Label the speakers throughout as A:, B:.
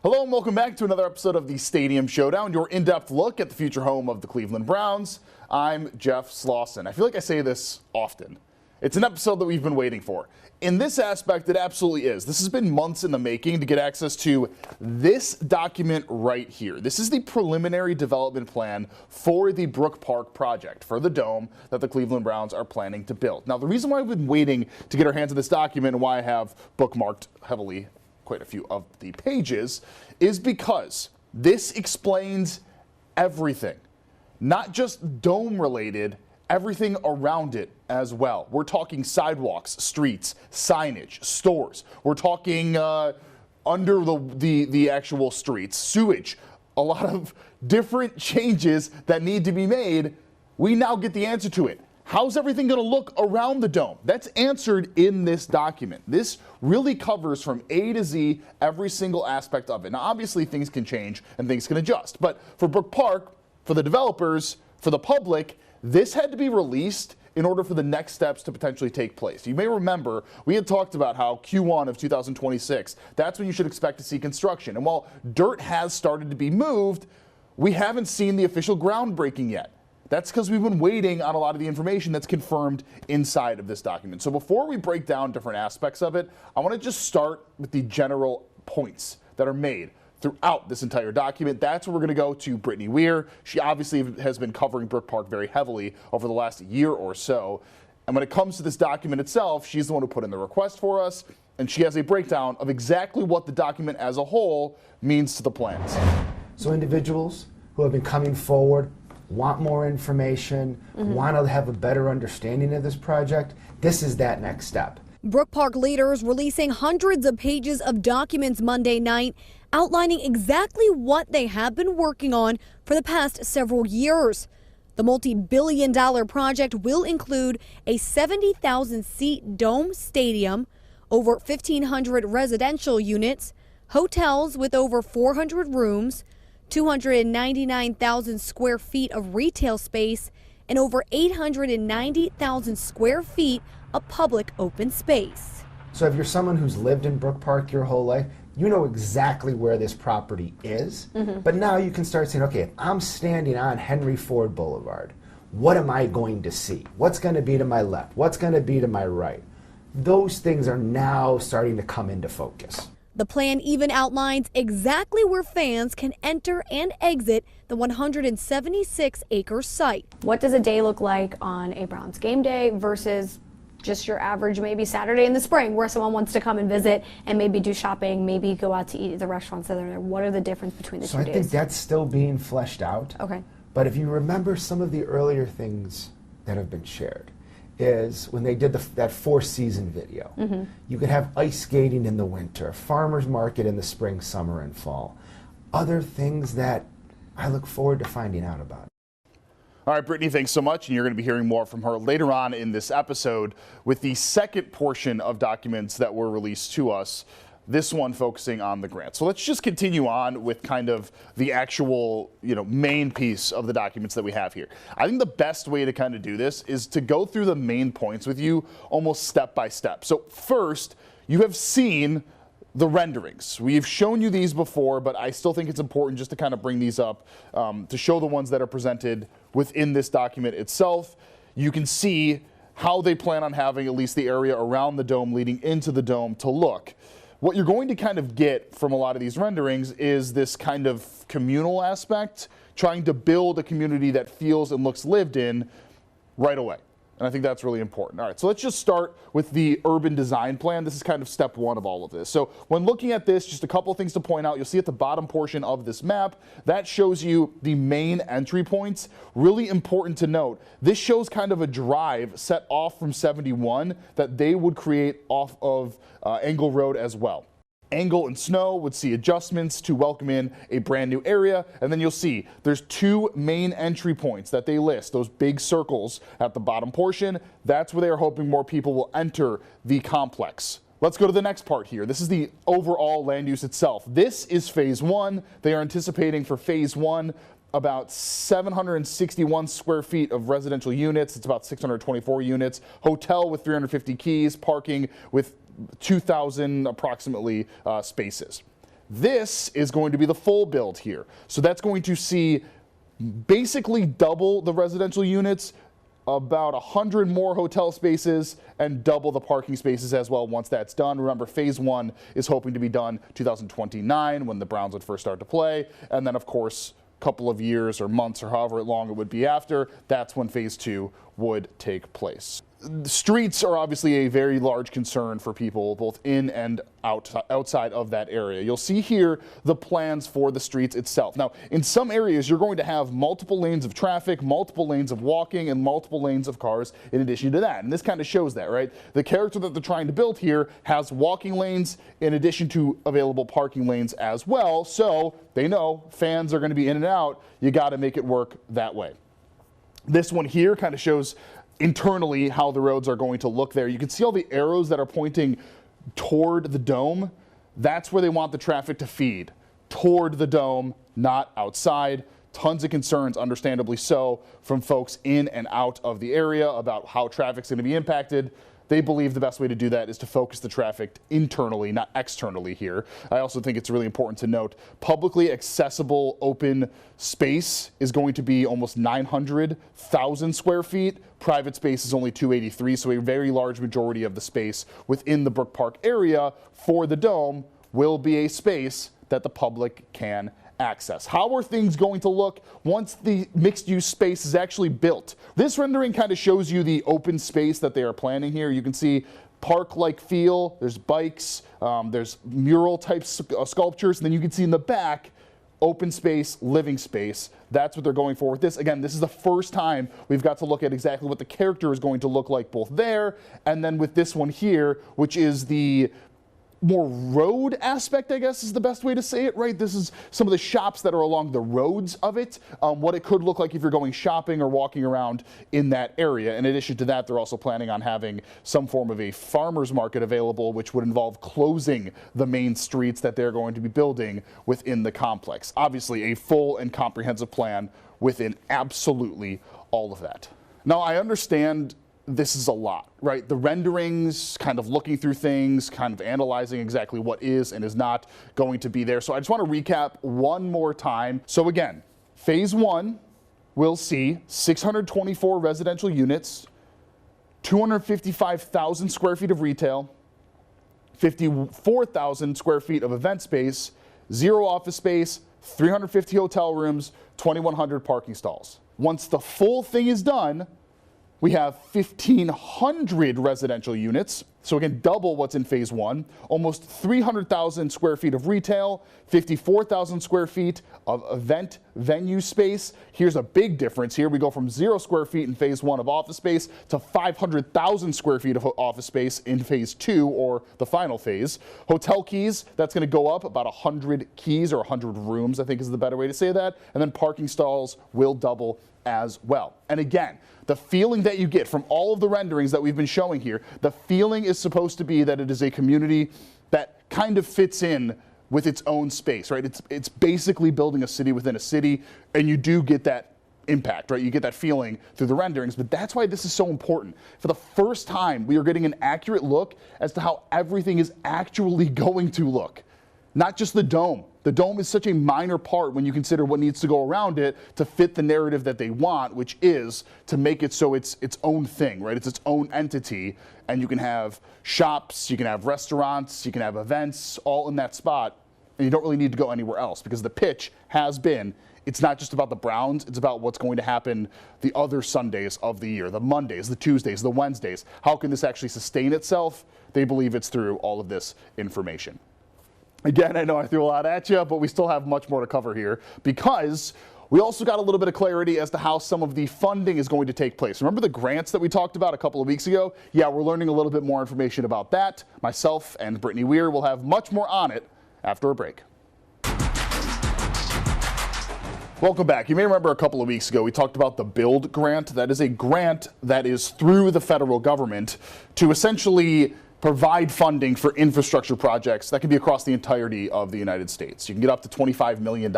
A: Hello and welcome back to another episode of the Stadium Showdown, your in-depth look at the future home of the Cleveland Browns. I'm Jeff Slauson. I feel like I say this often. It's an episode that we've been waiting for. In this aspect, it absolutely is. This has been months in the making to get access to this document right here. This is the preliminary development plan for the Brook Park project, for the dome that the Cleveland Browns are planning to build. Now, the reason why we've been waiting to get our hands on this document and why I have bookmarked heavily quite a few of the pages is because this explains everything, not just dome related, everything around it as well. We're talking sidewalks, streets, signage, stores. We're talking under the actual streets, sewage, a lot of different changes that need to be made. We now get the answer to it. How's everything going to look around the dome? That's answered in this document. This really covers from A to Z every single aspect of it. Now, obviously, things can change and things can adjust. But for Brook Park, for the developers, for the public, this had to be released in order for the next steps to potentially take place. You may remember we had talked about how Q1 of 2026, that's when you should expect to see construction. And while dirt has started to be moved, we haven't seen the official groundbreaking yet. That's because we've been waiting on a lot of the information that's confirmed inside of this document. So before we break down different aspects of it, I want to just start with the general points that are made throughout this entire document. That's where we're going to go to Brittany Weir. She obviously has been covering Brook Park very heavily over the last year or so. And when it comes to this document itself, she's the one who put in the request for us, and she has a breakdown of exactly what the document as a whole means to the plans.
B: So individuals who have been coming forward, want more information, want to have a better understanding of this project, this is that next step.
C: Brook Park leaders releasing hundreds of pages of documents Monday night outlining exactly what they have been working on for the past several years. The multi-billion-dollar project will include a 70,000-seat dome stadium, over 1,500 residential units, hotels with over 400 rooms, 299,000 square feet of retail space, and over 890,000 square feet of public open space.
B: So if you're someone who's lived in Brook Park your whole life, you know exactly where this property is. But now you can start saying, okay, if I'm standing on Henry Ford Boulevard, what am I going to see? What's going to be to my left? What's going to be to my right? Those things are now starting to come into focus.
C: The plan even outlines exactly where fans can enter and exit the 176-acre site.
D: What does a day look like on a Browns game day versus just your average maybe Saturday in the spring where someone wants to come and visit and maybe do shopping, maybe go out to eat at the restaurants that are there? What are the difference between the two days?
B: So I think that's still being fleshed out.
D: Okay.
B: But if you remember some of the earlier things that have been shared, is when they did that four-season video. You could have ice skating in the winter, farmers market in the spring, summer, and fall. Other things that I look forward to finding out about.
A: All right, Brittany, thanks so much. And you're going to be hearing more from her later on in this episode with the second portion of documents that were released to us, this one focusing on the grant. So let's just continue on with kind of the actual, main piece of the documents that we have here. I think the best way to kind of do this is to go through the main points with you almost step by step. So first, you have seen the renderings. We've shown you these before, but I still think it's important just to kind of bring these up to show the ones that are presented within this document itself. You can see how they plan on having at least the area around the dome leading into the dome to look. What you're going to kind of get from a lot of these renderings is this kind of communal aspect, trying to build a community that feels and looks lived in right away. And I think that's really important. All right, so let's just start with the urban design plan. This is kind of step one of all of this. So when looking at this, just a couple of things to point out. You'll see at the bottom portion of this map, that shows you the main entry points. Really important to note, this shows kind of a drive set off from 71 that they would create off of Engle Road as well. Angle and Snow would see adjustments to welcome in a brand new area, and then you'll see there's two main entry points that they list, those big circles at the bottom portion. That's where they are hoping more people will enter the complex. Let's go to the next part here. This is the overall land use itself. This is phase one. They are anticipating for phase one about 761 square feet of residential units. It's about 624 units. Hotel with 350 keys, parking with 2,000 approximately spaces. This is going to be the full build here. So that's going to see basically double the residential units, about 100 more hotel spaces, and double the parking spaces as well once that's done. Remember, phase 1 is hoping to be done 2029 when the Browns would first start to play. And then, of course, a couple of years or months or however long it would be after, that's when phase 2 would take place. Streets are obviously a very large concern for people both in and outside of that area. You'll see here the plans for the streets itself. Now, in some areas, you're going to have multiple lanes of traffic, multiple lanes of walking, and multiple lanes of cars in addition to that. And this kind of shows that, right? The character that they're trying to build here has walking lanes in addition to available parking lanes as well. So they know fans are going to be in and out. You got to make it work that way. This one here kind of shows internally how the roads are going to look there. You can see all the arrows that are pointing toward the dome. That's where they want the traffic to feed, toward the dome, not outside. Tons of concerns, understandably so, from folks in and out of the area about how traffic's going to be impacted. They believe the best way to do that is to focus the traffic internally, not externally here. I also think it's really important to note publicly accessible open space is going to be almost 900,000 square feet. Private space is only 283, so a very large majority of the space within the Brook Park area for the dome will be a space that the public can access. How are things going to look once the mixed-use space is actually built? This rendering kind of shows you the open space that they are planning here. You can see park-like feel, there's bikes, there's mural-type sculptures, and then you can see in the back open space, living space. That's what they're going for with this. Again, this is the first time we've got to look at exactly what the character is going to look like both there and then with this one here, which is the more road aspect, I guess is the best way to say it, right? This is some of the shops that are along the roads of it, what it could look like if you're going shopping or walking around in that area. In addition to that, they're also planning on having some form of a farmer's market available, which would involve closing the main streets that they're going to be building within the complex. Obviously, a full and comprehensive plan within absolutely all of that. Now, I understand this is a lot, right? The renderings, kind of looking through things, kind of analyzing exactly what is and is not going to be there. So I just want to recap one more time. So again, phase 1 will see 624 residential units, 255,000 square feet of retail, 54,000 square feet of event space, 0 office space, 350 hotel rooms, 2,100 parking stalls. Once the full thing is done, we have 1,500 residential units, so again, double what's in phase 1, almost 300,000 square feet of retail, 54,000 square feet of event venue space. Here's a big difference here. We go from 0 square feet in phase 1 of office space to 500,000 square feet of office space in phase 2, or the final phase. Hotel keys, that's going to go up about 100 keys, or 100 rooms, I think is the better way to say that. And then parking stalls will double as well. And again, the feeling that you get from all of the renderings that we've been showing here, the feeling is supposed to be that it is a community that kind of fits in with its own space, right? It's basically building a city within a city, and you do get that impact, right? You get that feeling through the renderings, but that's why this is so important. For the first time, we are getting an accurate look as to how everything is actually going to look. Not just the dome. The dome is such a minor part when you consider what needs to go around it to fit the narrative that they want, which is to make it so it's its own thing, right? It's its own entity, and you can have shops, you can have restaurants, you can have events, all in that spot, and you don't really need to go anywhere else, because the pitch has been, it's not just about the Browns, it's about what's going to happen the other Sundays of the year, the Mondays, the Tuesdays, the Wednesdays. How can this actually sustain itself? They believe it's through all of this information. Again, I know I threw a lot at you, but we still have much more to cover here, because we also got a little bit of clarity as to how some of the funding is going to take place. Remember the grants that we talked about a couple of weeks ago? Yeah, we're learning a little bit more information about that. Myself and Brittany Weir will have much more on it after a break. Welcome back. You may remember a couple of weeks ago we talked about the BUILD grant. That is a grant that is through the federal government to essentially provide funding for infrastructure projects that can be across the entirety of the United States. You can get up to $25 million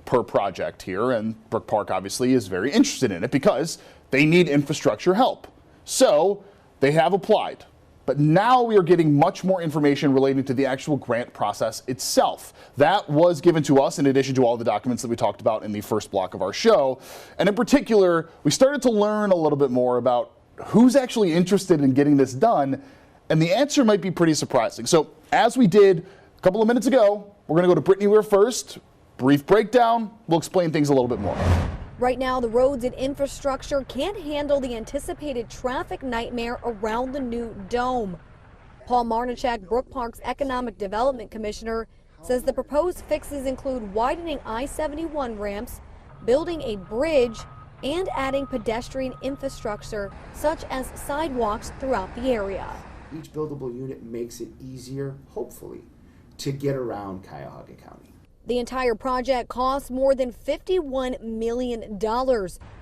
A: per project here, and Brook Park obviously is very interested in it because they need infrastructure help. So they have applied. but now we are getting much more information relating to the actual grant process itself. That was given to us in addition to all the documents that we talked about in the first block of our show. And in particular, we started to learn a little bit more about who's actually interested in getting this done, and the answer might be pretty surprising. So as we did a couple of minutes ago, we're going to go to Brittany Weir first. Brief breakdown. We'll explain things a little bit more.
C: Right now, the roads and infrastructure can't handle the anticipated traffic nightmare around the new dome. Paul Marnichak, Brook Park's Economic Development Commissioner, says the proposed fixes include widening I-71 ramps, building a bridge, and adding pedestrian infrastructure such as sidewalks throughout the area.
B: Each buildable unit makes it easier, hopefully, to get around Cuyahoga County.
C: The entire project costs more than $51 million,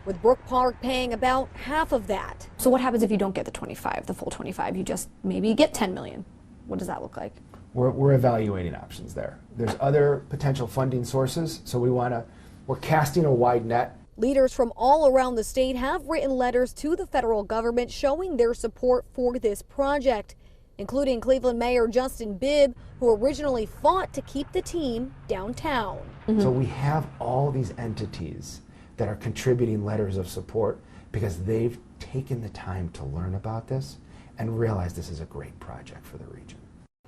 C: with Brook Park paying about half of that.
D: So what happens if you don't get the full 25? You just maybe get 10 million. What does that look like?
B: We're evaluating options there. There's other potential funding sources, so we're casting a wide net.
C: Leaders from all around the state have written letters to the federal government showing their support for this project, including Cleveland Mayor Justin Bibb, who originally fought to keep the team downtown.
B: So we have all these entities that are contributing letters of support because they've taken the time to learn about this and realize this is a great project for the region.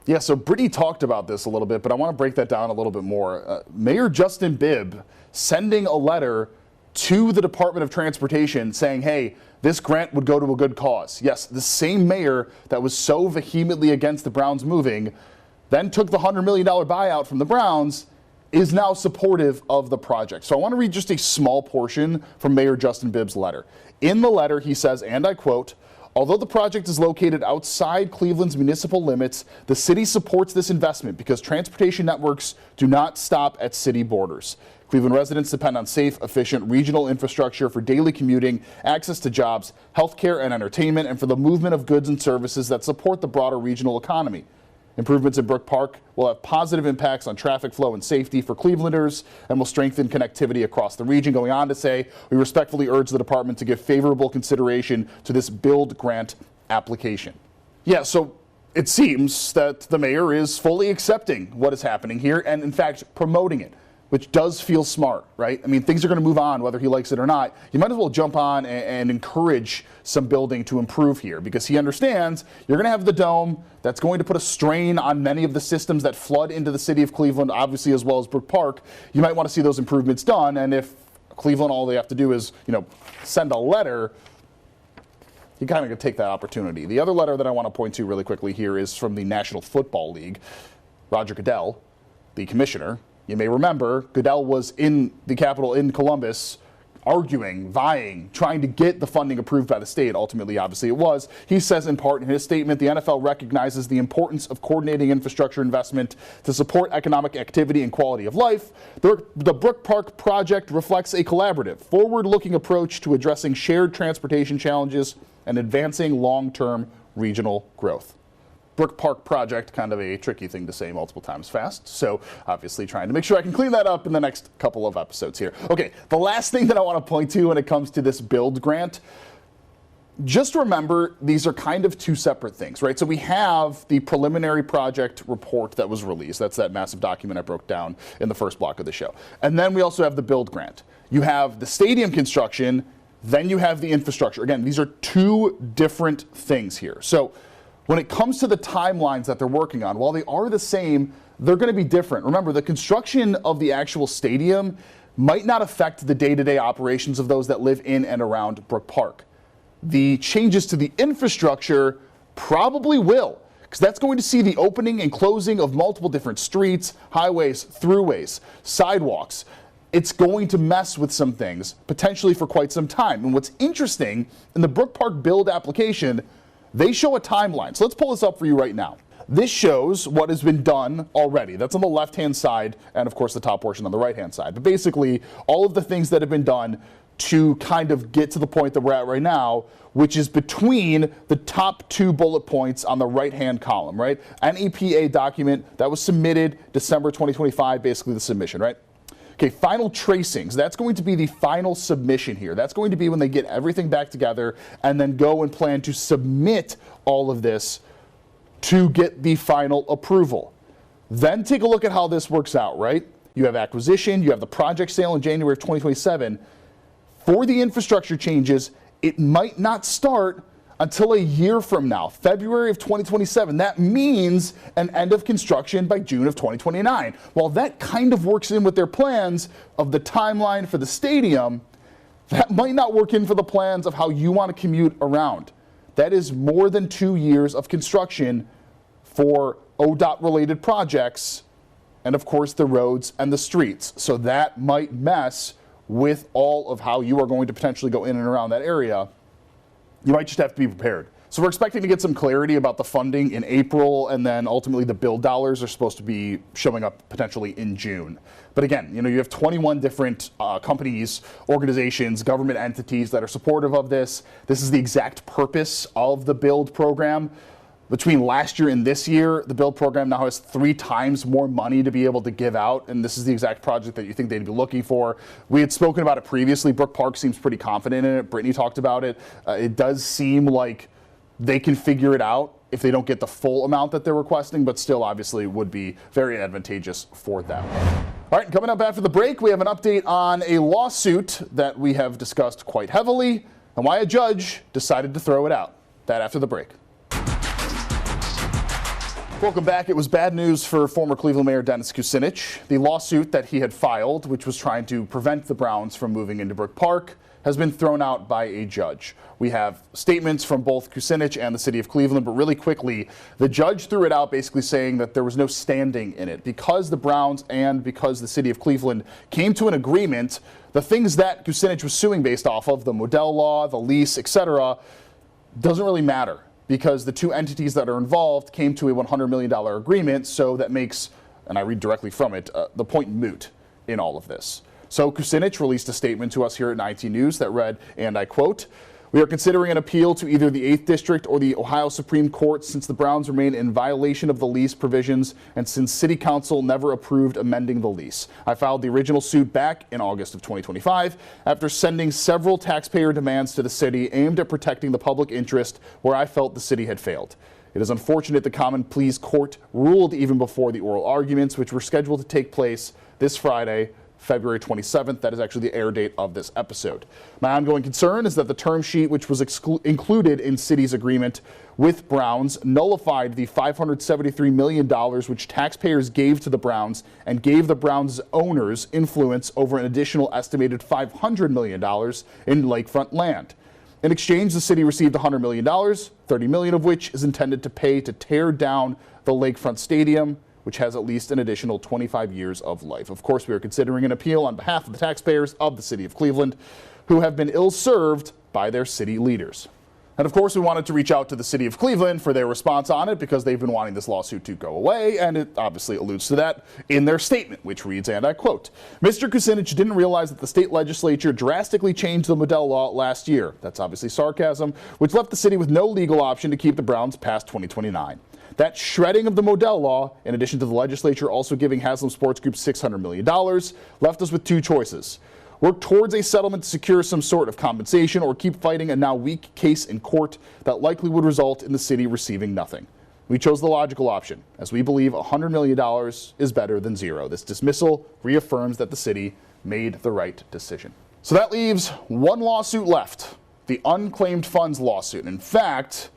A: Yeah, so Brittany talked about this a little bit, but I want to break that down a little bit more. Mayor Justin Bibb sending a letter to the Department of Transportation saying, hey, this grant would go to a good cause. Yes, the same mayor that was so vehemently against the Browns moving, then took the $100 million buyout from the Browns, is now supportive of the project. So I want to read just a small portion from Mayor Justin Bibb's letter. In the letter, he says, and I quote, although the project is located outside Cleveland's municipal limits, the city supports this investment because transportation networks do not stop at city borders. Cleveland residents depend on safe, efficient regional infrastructure for daily commuting, access to jobs, healthcare and entertainment, and for the movement of goods and services that support the broader regional economy. Improvements in Brook Park will have positive impacts on traffic flow and safety for Clevelanders and will strengthen connectivity across the region. Going on to say, we respectfully urge the department to give favorable consideration to this build grant application. Yeah, so it seems that the mayor is fully accepting what is happening here and, in fact, promoting it, which does feel smart, right? I mean, things are going to move on whether he likes it or not. You might as well jump on and encourage some building to improve here because he understands you're going to have the dome that's going to put a strain on many of the systems that flood into the city of Cleveland, obviously, as well as Brook Park. You might want to see those improvements done. And if Cleveland, all they have to do is, send a letter, you kind of take that opportunity. The other letter that I want to point to really quickly here is from the National Football League. Roger Goodell, the commissioner. You may remember, Goodell was in the Capitol in Columbus arguing, vying, trying to get the funding approved by the state. Ultimately, obviously, it was. He says in part in his statement, the NFL recognizes the importance of coordinating infrastructure investment to support economic activity and quality of life. The Brook Park project reflects a collaborative, forward-looking approach to addressing shared transportation challenges and advancing long-term regional growth. Brook Park project, kind of a tricky thing to say multiple times fast. So obviously trying to make sure I can clean that up in the next couple of episodes here. Okay, the last thing that I want to point to when it comes to this build grant, just remember these are kind of two separate things, right? So we have the preliminary project report that was released. That's that massive document I broke down in the first block of the show. And then we also have the build grant. You have the stadium construction, then you have the infrastructure. Again, these are two different things here. So when it comes to the timelines that they're working on, while they are the same, they're going to be different. Remember, the construction of the actual stadium might not affect the day-to-day operations of those that live in and around Brook Park. The changes to the infrastructure probably will, because that's going to see the opening and closing of multiple different streets, highways, throughways, sidewalks. It's going to mess with some things, potentially for quite some time. And what's interesting, in the Brook Park build application, they show a timeline. So let's pull this up for you right now. This shows what has been done already. That's on the left-hand side, and of course the top portion on the right-hand side. But basically, all of the things that have been done to kind of get to the point that we're at right now, which is between the top two bullet points on the right-hand column, right? An EPA document that was submitted December 2025, basically the submission, right? Okay, final tracings. That's going to be the final submission here. That's going to be when they get everything back together and then go and plan to submit all of this to get the final approval. Then take a look at how this works out, right? You have acquisition, you have the project sale in January of 2027. For the infrastructure changes, it might not start until a year from now, February of 2027. That means an end of construction by June of 2029. While that kind of works in with their plans of the timeline for the stadium, that might not work in for the plans of how you want to commute around. That is more than 2 years of construction for ODOT-related projects, and of course the roads and the streets. So that might mess with all of how you are going to potentially go in and around that area. You might just have to be prepared. So we're expecting to get some clarity about the funding in April, and then ultimately the build dollars are supposed to be showing up potentially in June. But again, you have 21 different companies, organizations, government entities that are supportive of this. This is the exact purpose of the build program. Between last year and this year, the build program now has 3 times more money to be able to give out, and this is the exact project that you think they'd be looking for. We had spoken about it previously. Brook Park seems pretty confident in it. Brittany talked about it. It does seem like they can figure it out if they don't get the full amount that they're requesting, but still obviously would be very advantageous for them. All right, coming up after the break, we have an update on a lawsuit that we have discussed quite heavily and why a judge decided to throw it out. That after the break. Welcome back. It was bad news for former Cleveland Mayor Dennis Kucinich. The lawsuit that he had filed, which was trying to prevent the Browns from moving into Brook Park, has been thrown out by a judge. We have statements from both Kucinich and the city of Cleveland, but really quickly, the judge threw it out basically saying that there was no standing in it. Because the Browns and because the city of Cleveland came to an agreement, the things that Kucinich was suing based off of, the Modell law, the lease, etc., doesn't really matter, because the 2 entities that are involved came to a $100 million agreement, so that makes, and I read directly from it, the point moot in all of this. So Kucinich released a statement to us here at 19 News that read, and I quote, "We are considering an appeal to either the 8th District or the Ohio Supreme Court since the Browns remain in violation of the lease provisions and since City Council never approved amending the lease. I filed the original suit back in August of 2025 after sending several taxpayer demands to the city aimed at protecting the public interest where I felt the city had failed. It is unfortunate the Common Pleas Court ruled even before the oral arguments, which were scheduled to take place this Friday, February 27th. That is actually the air date of this episode. My ongoing concern is that the term sheet, which was included in city's agreement with Browns, nullified the $573 million which taxpayers gave to the Browns and gave the Browns owners influence over an additional estimated $500 million in lakefront land. In exchange, the city received $100 million, $30 million of which is intended to pay to tear down the lakefront stadium, which has at least an additional 25 years of life. Of course, we are considering an appeal on behalf of the taxpayers of the city of Cleveland, who have been ill-served by their city leaders." And of course, we wanted to reach out to the city of Cleveland for their response on it, because they've been wanting this lawsuit to go away, and it obviously alludes to that in their statement, which reads, and I quote, "Mr. Kucinich didn't realize that the state legislature drastically changed the Modell law last year." That's obviously sarcasm, "which left the city with no legal option to keep the Browns past 2029. That shredding of the Modell law, in addition to the legislature also giving Haslam Sports Group $600 million, left us with 2 choices. Work towards a settlement to secure some sort of compensation, or keep fighting a now weak case in court that likely would result in the city receiving nothing. We chose the logical option, as we believe $100 million is better than 0. This dismissal reaffirms that the city made the right decision." So that leaves 1 lawsuit left, the unclaimed funds lawsuit. In fact,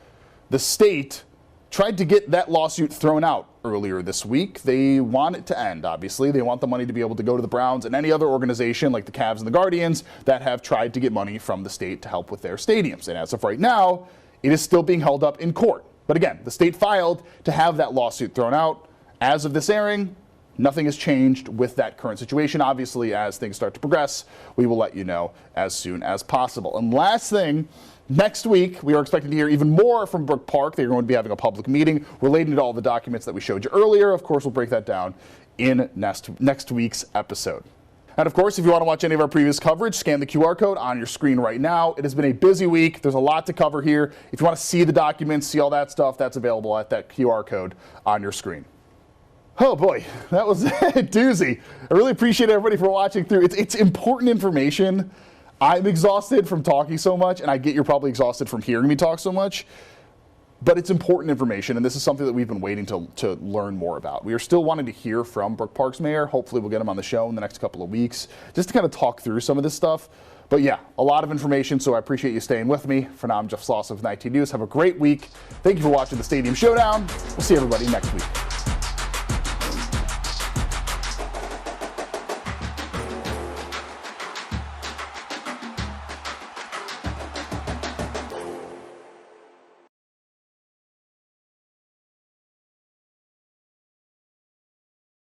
A: the state tried to get that lawsuit thrown out earlier this week. They want it to end, obviously. They want the money to be able to go to the Browns and any other organization like the Cavs and the Guardians that have tried to get money from the state to help with their stadiums. And as of right now, it is still being held up in court. But again, the state filed to have that lawsuit thrown out. As of this airing, nothing has changed with that current situation. Obviously, as things start to progress, we will let you know as soon as possible. And last thing, next week, we are expecting to hear even more from Brook Park. They're going to be having a public meeting relating to all the documents that we showed you earlier. Of course, we'll break that down in next week's episode. And of course, if you want to watch any of our previous coverage, scan the QR code on your screen right now. It has been a busy week. There's a lot to cover here. If you want to see the documents, see all that stuff, that's available at that QR code on your screen. Oh boy, that was a doozy. I really appreciate everybody for watching through. It's important information. I'm exhausted from talking so much, and I get you're probably exhausted from hearing me talk so much. But it's important information, and this is something that we've been waiting to learn more about. We are still wanting to hear from Brook Park's mayor. Hopefully we'll get him on the show in the next couple of weeks, just to kind of talk through some of this stuff. But yeah, a lot of information, so I appreciate you staying with me. For now, I'm Jeff Slauson with 19 News. Have a great week. Thank you for watching the Stadium Showdown. We'll see everybody next week.